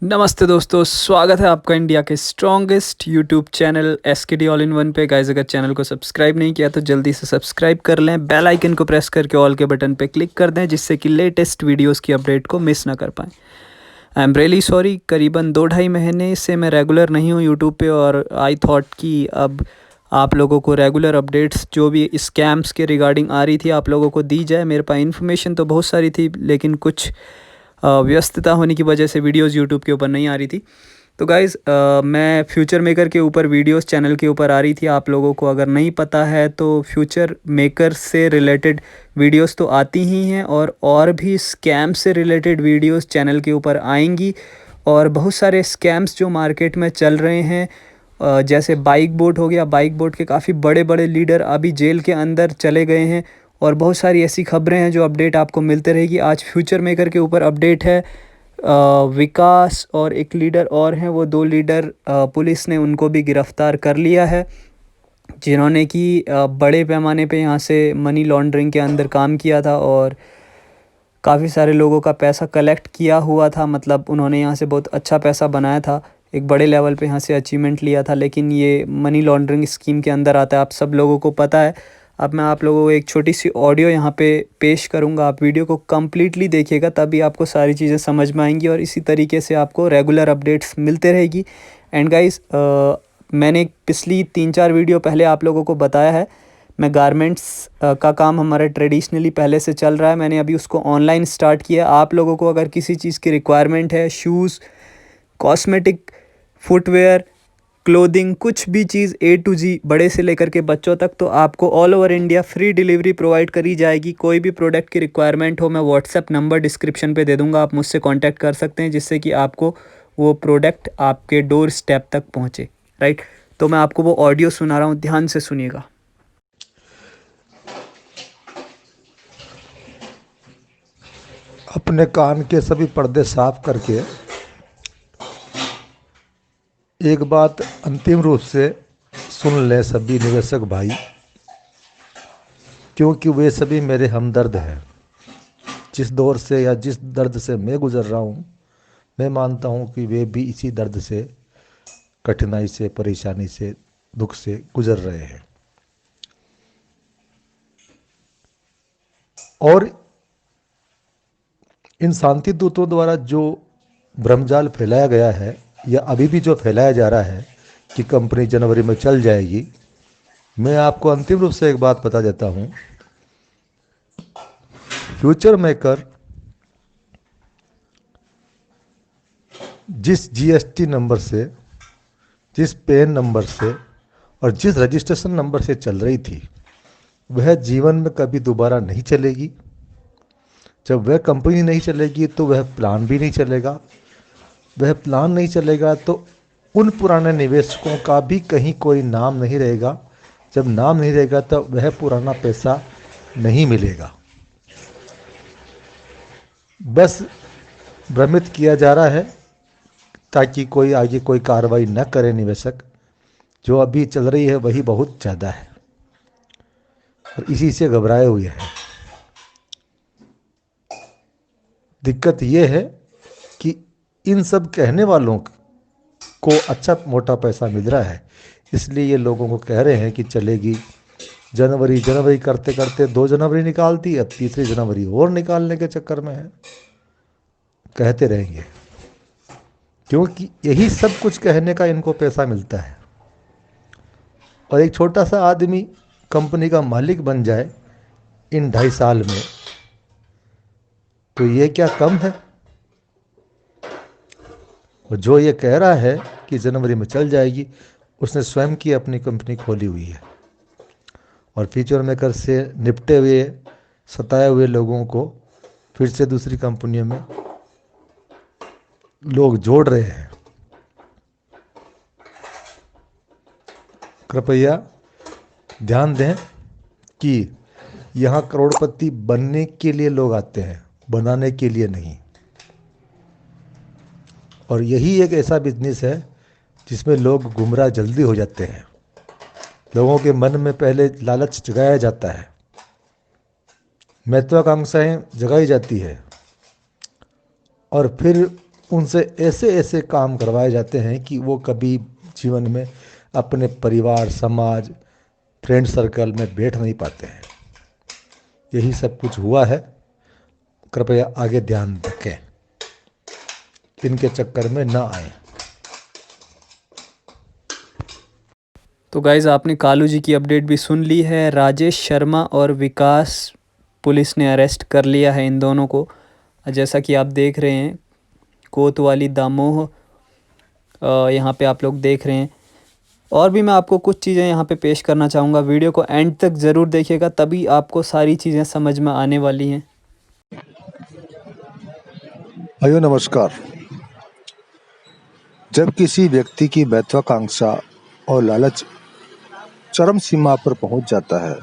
नमस्ते दोस्तों, स्वागत है आपका इंडिया के strongest YouTube channel SKD all in one पे। गाइस, अगर चैनल को सब्सक्राइब नहीं किया तो जल्दी से सब्सक्राइब कर लें, बेल आइकन को प्रेस करके ऑल के बटन पे क्लिक कर दें जिससे कि लेटेस्ट वीडियोस की अपडेट को मिस ना कर पाएँ। आई एम रियली सॉरी, करीबन 2-2.5 महीने से मैं रेगुलर नहीं हूँ यूट्यूब पे, और आई थॉट कि अब आप लोगों को रेगुलर अपडेट्स जो भी स्कैम्स के रिगार्डिंग आ रही थी आप लोगों को दी जाए। मेरे पास इन्फॉर्मेशन तो बहुत सारी थी, लेकिन कुछ व्यस्तता होने की वजह से वीडियोस यूट्यूब के ऊपर नहीं आ रही थी। तो गाइज़, मैं फ्यूचर मेकर के ऊपर वीडियोस चैनल के ऊपर आ रही थी। आप लोगों को अगर नहीं पता है तो फ्यूचर मेकर से रिलेटेड वीडियोस तो आती ही हैं, और भी स्कैम से रिलेटेड वीडियोस चैनल के ऊपर आएंगी। और बहुत सारे स्कैम्स जो मार्केट में चल रहे हैं, जैसे बाइक बोट हो गया। बाइक बोट के काफ़ी बड़े बड़े लीडर अभी जेल के अंदर चले गए हैं, और बहुत सारी ऐसी खबरें हैं जो अपडेट आपको मिलते रहेगी। आज फ्यूचर मेकर के ऊपर अपडेट है। विकास और एक लीडर और हैं, वो दो लीडर पुलिस ने उनको भी गिरफ़्तार कर लिया है, जिन्होंने कि बड़े पैमाने पे यहाँ से मनी लॉन्ड्रिंग के अंदर काम किया था और काफ़ी सारे लोगों का पैसा कलेक्ट किया हुआ था। मतलब उन्होंने यहाँ से बहुत अच्छा पैसा बनाया था, एक बड़े लेवल पे यहाँ से अचीवमेंट लिया था, लेकिन ये मनी लॉन्ड्रिंग स्कीम के अंदर आता है, आप सब लोगों को पता है। अब मैं आप लोगों को एक छोटी सी ऑडियो यहाँ पे पेश करूँगा, आप वीडियो को कम्प्लीटली देखिएगा, तभी आपको सारी चीज़ें समझ में आएंगी और इसी तरीके से आपको रेगुलर अपडेट्स मिलते रहेगी। एंड गाइस, मैंने पिछली 3-4 वीडियो पहले आप लोगों को बताया है, मैं गारमेंट्स का काम हमारा ट्रेडिशनली पहले से चल रहा है, मैंने अभी उसको ऑनलाइन स्टार्ट किया। आप लोगों को अगर किसी चीज़ की रिक्वायरमेंट है, शूज़, कॉस्मेटिक, फुटवेयर, क्लोथिंग, कुछ भी चीज़ ए टू जी, बड़े से लेकर के बच्चों तक, तो आपको all over India free delivery provide करी जाएगी। कोई भी प्रोडक्ट की रिक्वायरमेंट हो, मैं व्हाट्सएप नंबर डिस्क्रिप्शन पे दे दूंगा, आप मुझसे कांटेक्ट कर सकते हैं, जिससे कि आपको वो प्रोडक्ट आपके डोर स्टेप तक पहुँचे। राइट, तो मैं आपको वो ऑडियो सुना रहा हूँ, ध्यान से सुनिएगा। अपने कान के सभी पर्दे साफ करके एक बात अंतिम रूप से सुन लें सभी निवेशक भाई, क्योंकि वे सभी मेरे हमदर्द हैं। जिस दौर से या जिस दर्द से मैं गुजर रहा हूँ, मैं मानता हूँ कि वे भी इसी दर्द से, कठिनाई से, परेशानी से, दुख से गुजर रहे हैं। और इन शांति दूतों द्वारा जो भ्रमजाल फैलाया गया है, या अभी भी जो फैलाया जा रहा है कि कंपनी जनवरी में चल जाएगी, मैं आपको अंतिम रूप से एक बात बता देता हूँ। फ्यूचर मेकर जिस जीएसटी नंबर से, जिस पेन नंबर से और जिस रजिस्ट्रेशन नंबर से चल रही थी, वह जीवन में कभी दोबारा नहीं चलेगी। जब वह कंपनी नहीं चलेगी तो वह प्लान भी नहीं चलेगा। वह प्लान नहीं चलेगा तो उन पुराने निवेशकों का भी कहीं कोई नाम नहीं रहेगा। जब नाम नहीं रहेगा तो वह पुराना पैसा नहीं मिलेगा। बस भ्रमित किया जा रहा है ताकि कोई आगे कोई कार्रवाई न करे निवेशक। जो अभी चल रही है वही बहुत ज़्यादा है और इसी से घबराए हुए हैं। दिक्कत यह है कि इन सब कहने वालों को अच्छा मोटा पैसा मिल रहा है, इसलिए ये लोगों को कह रहे हैं कि चलेगी। जनवरी जनवरी करते करते 2 जनवरी निकालती, अब 3 जनवरी और निकालने के चक्कर में है। कहते रहेंगे क्योंकि यही सब कुछ कहने का इनको पैसा मिलता है। और एक छोटा सा आदमी कंपनी का मालिक बन जाए इन 2.5 साल में, तो ये क्या कम है? और जो ये कह रहा है कि जनवरी में चल जाएगी, उसने स्वयं की अपनी कंपनी खोली हुई है और फ्यूचर मेकर से निपटे हुए, सताए हुए लोगों को फिर से दूसरी कंपनियों में लोग जोड़ रहे हैं। कृपया ध्यान दें कि यहाँ करोड़पति बनने के लिए लोग आते हैं, बनाने के लिए नहीं। और यही एक ऐसा बिजनेस है जिसमें लोग गुमराह जल्दी हो जाते हैं। लोगों के मन में पहले लालच जगाया जाता है, महत्वाकांक्षाएं जगाई जाती है, और फिर उनसे ऐसे ऐसे काम करवाए जाते हैं कि वो कभी जीवन में अपने परिवार, समाज, फ्रेंड सर्कल में बैठ नहीं पाते हैं। यही सब कुछ हुआ है। कृपया आगे ध्यान रखें, इनके चक्कर में ना आए। तो गाइज़ आपने कालू जी की अपडेट भी सुन ली है। राजेश शर्मा और विकास पुलिस ने अरेस्ट कर लिया है इन दोनों को। जैसा कि आप देख रहे हैं कोतवाली दामोह, यहाँ पे आप लोग देख रहे हैं। और भी मैं आपको कुछ चीज़ें यहाँ पे पेश करना चाहूँगा। वीडियो को एंड तक ज़रूर देखिएगा, तभी आपको सारी चीज़ें समझ में आने वाली हैं। भाइयों नमस्कार। जब किसी व्यक्ति की महत्वाकांक्षा और लालच चरम सीमा पर पहुंच जाता है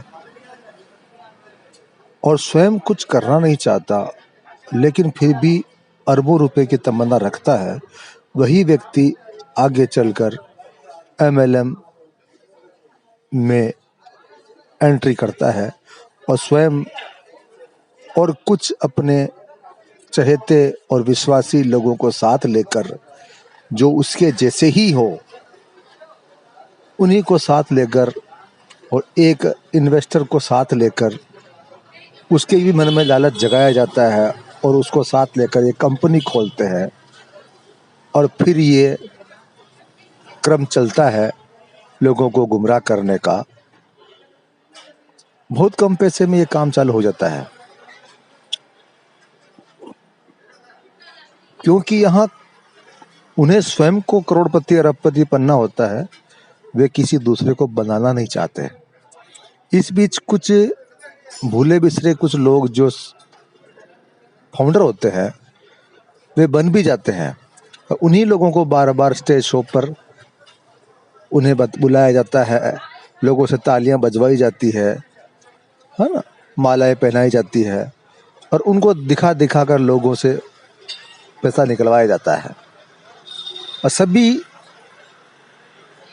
और स्वयं कुछ करना नहीं चाहता, लेकिन फिर भी अरबों रुपए की तमन्ना रखता है, वही व्यक्ति आगे चलकर एमएलएम में एंट्री करता है और स्वयं और कुछ अपने चहेते और विश्वासी लोगों को साथ लेकर, जो उसके जैसे ही हो, उन्हीं को साथ लेकर और एक इन्वेस्टर को साथ लेकर उसके भी मन में लालच जगाया जाता है और उसको साथ लेकर एक कंपनी खोलते हैं। और फिर ये क्रम चलता है लोगों को गुमराह करने का। बहुत कम पैसे में ये काम चालू हो जाता है, क्योंकि यहाँ उन्हें स्वयं को करोड़पति अरबपति बनना होता है, वे किसी दूसरे को बनाना नहीं चाहते। इस बीच कुछ भूले बिसरे कुछ लोग जो फाउंडर होते हैं, वे बन भी जाते हैं। और उन्हीं लोगों को बार बार स्टेज शो पर उन्हें बुलाया जाता है, लोगों से तालियां बजवाई जाती है ना, मालाएं पहनाई जाती है और उनको दिखा दिखा कर लोगों से पैसा निकलवाया जाता है। और सभी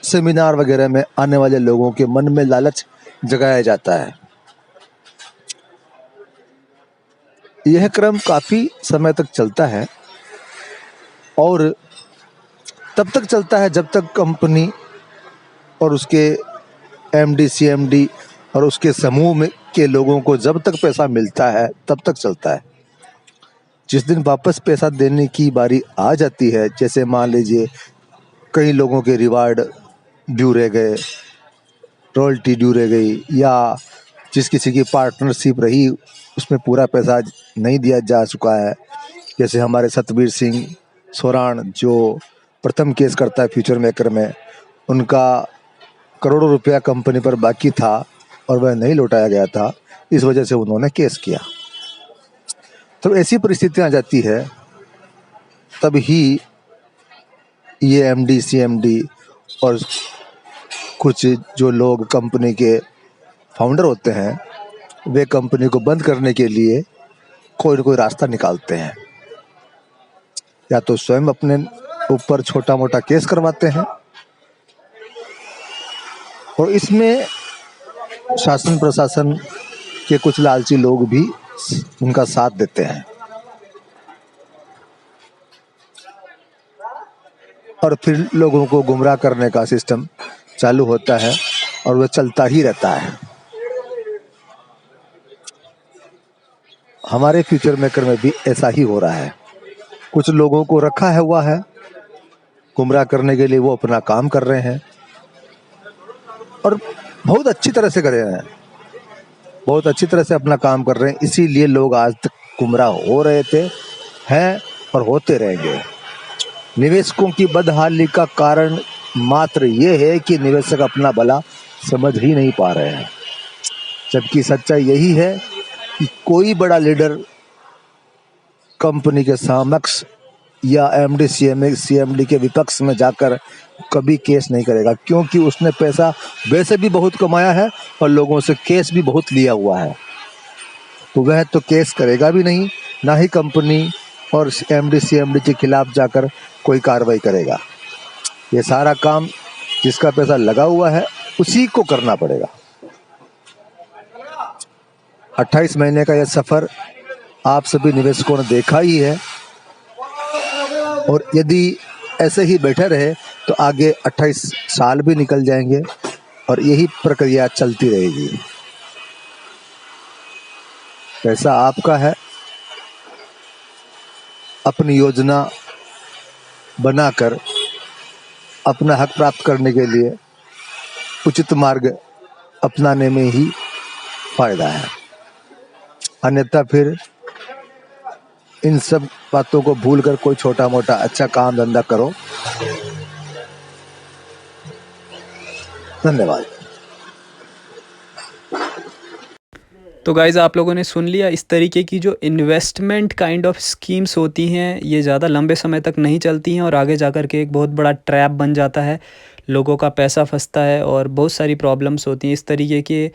सेमिनार वगैरह में आने वाले लोगों के मन में लालच जगाया जाता है। यह क्रम काफी समय तक चलता है और तब तक चलता है जब तक कंपनी और उसके एमडी, सीएमडी और उसके समूह में के लोगों को जब तक पैसा मिलता है तब तक चलता है। जिस दिन वापस पैसा देने की बारी आ जाती है, जैसे मान लीजिए कई लोगों के रिवार्ड ड्यू रह गए, रॉयल्टी ड्यू रह गई, या जिस किसी की पार्टनरशिप रही उसमें पूरा पैसा नहीं दिया जा चुका है, जैसे हमारे सतबीर सिंह सोराण जो प्रथम केस करता है फ्यूचर मेकर में, उनका करोड़ों रुपया कंपनी पर बाकी था और वह नहीं लौटाया गया था, इस वजह से उन्होंने केस किया। तो ऐसी परिस्थितियां आ जाती है, तब ही ये एमडी, सीएमडी और कुछ जो लोग कंपनी के फाउंडर होते हैं, वे कंपनी को बंद करने के लिए कोई न कोई रास्ता निकालते हैं। या तो स्वयं अपने ऊपर छोटा मोटा केस करवाते हैं, और इसमें शासन प्रशासन के कुछ लालची लोग भी उनका साथ देते हैं। और फिर लोगों को गुमराह करने का सिस्टम चालू होता है और वह चलता ही रहता है। हमारे फ्यूचर मेकर में भी ऐसा ही हो रहा है। कुछ लोगों को रखा है हुआ है गुमराह करने के लिए, वो अपना काम कर रहे हैं और बहुत अच्छी तरह से कर रहे हैं, बहुत अच्छी तरह से अपना काम कर रहे हैं। इसीलिए लोग आज तक गुमराह हो रहे थे, हैं और होते रहेंगे। निवेशकों की बदहाली का कारण मात्र ये है कि निवेशक अपना भला समझ ही नहीं पा रहे हैं, जबकि सच्चाई यही है कि कोई बड़ा लीडर कंपनी के समक्ष या एमडी, सीएमडी के विपक्ष में जाकर कभी केस नहीं करेगा, क्योंकि उसने पैसा वैसे भी बहुत कमाया है और लोगों से केस भी बहुत लिया हुआ है। तो वह तो केस करेगा भी नहीं, ना ही कंपनी और एमडी, सीएमडी के खिलाफ जाकर कोई कार्रवाई करेगा। ये सारा काम जिसका पैसा लगा हुआ है उसी को करना पड़ेगा। 28 महीने का यह सफर आप सभी निवेशकों ने देखा ही है। और यदि ऐसे ही बैठे रहे तो आगे 28 साल भी निकल जाएंगे और यही प्रक्रिया चलती रहेगी। पैसा आपका है, अपनी योजना बनाकर अपना हक प्राप्त करने के लिए उचित मार्ग अपनाने में ही फायदा है। अन्यथा फिर इन सब बातों को भूलकर कोई छोटा मोटा अच्छा काम धंधा करो। धन्यवाद। तो गाइज़ आप लोगों ने सुन लिया, इस तरीके की जो इन्वेस्टमेंट काइंड ऑफ स्कीम्स होती हैं ये ज़्यादा लंबे समय तक नहीं चलती हैं और आगे जाकर के एक बहुत बड़ा ट्रैप बन जाता है, लोगों का पैसा फंसता है और बहुत सारी प्रॉब्लम्स होती हैं। इस तरीके के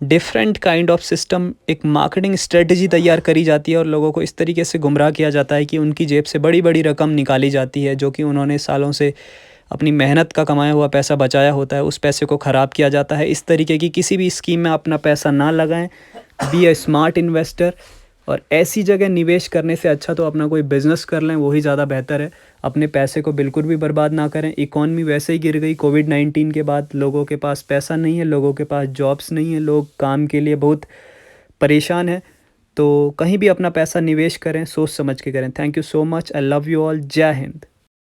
डिफरेंट काइंड ऑफ सिस्टम, एक मार्केटिंग स्ट्रेटजी तैयार करी जाती है और लोगों को इस तरीके से गुमराह किया जाता है कि उनकी जेब से बड़ी बड़ी रकम निकाली जाती है, जो कि उन्होंने सालों से अपनी मेहनत का कमाया हुआ पैसा बचाया होता है, उस पैसे को ख़राब किया जाता है। इस तरीके की किसी भी स्कीम में अपना पैसा ना लगाएं, बी ए स्मार्ट इन्वेस्टर। और ऐसी जगह निवेश करने से अच्छा तो अपना कोई बिज़नेस कर लें, वही ज़्यादा बेहतर है। अपने पैसे को बिल्कुल भी बर्बाद ना करें। इकॉनमी वैसे ही गिर गई कोविड-19 के बाद, लोगों के पास पैसा नहीं है, लोगों के पास जॉब्स नहीं है, लोग काम के लिए बहुत परेशान हैं। तो कहीं भी अपना पैसा निवेश करें, सोच समझ के करें। Thank you so much. I love you all. जय हिंद।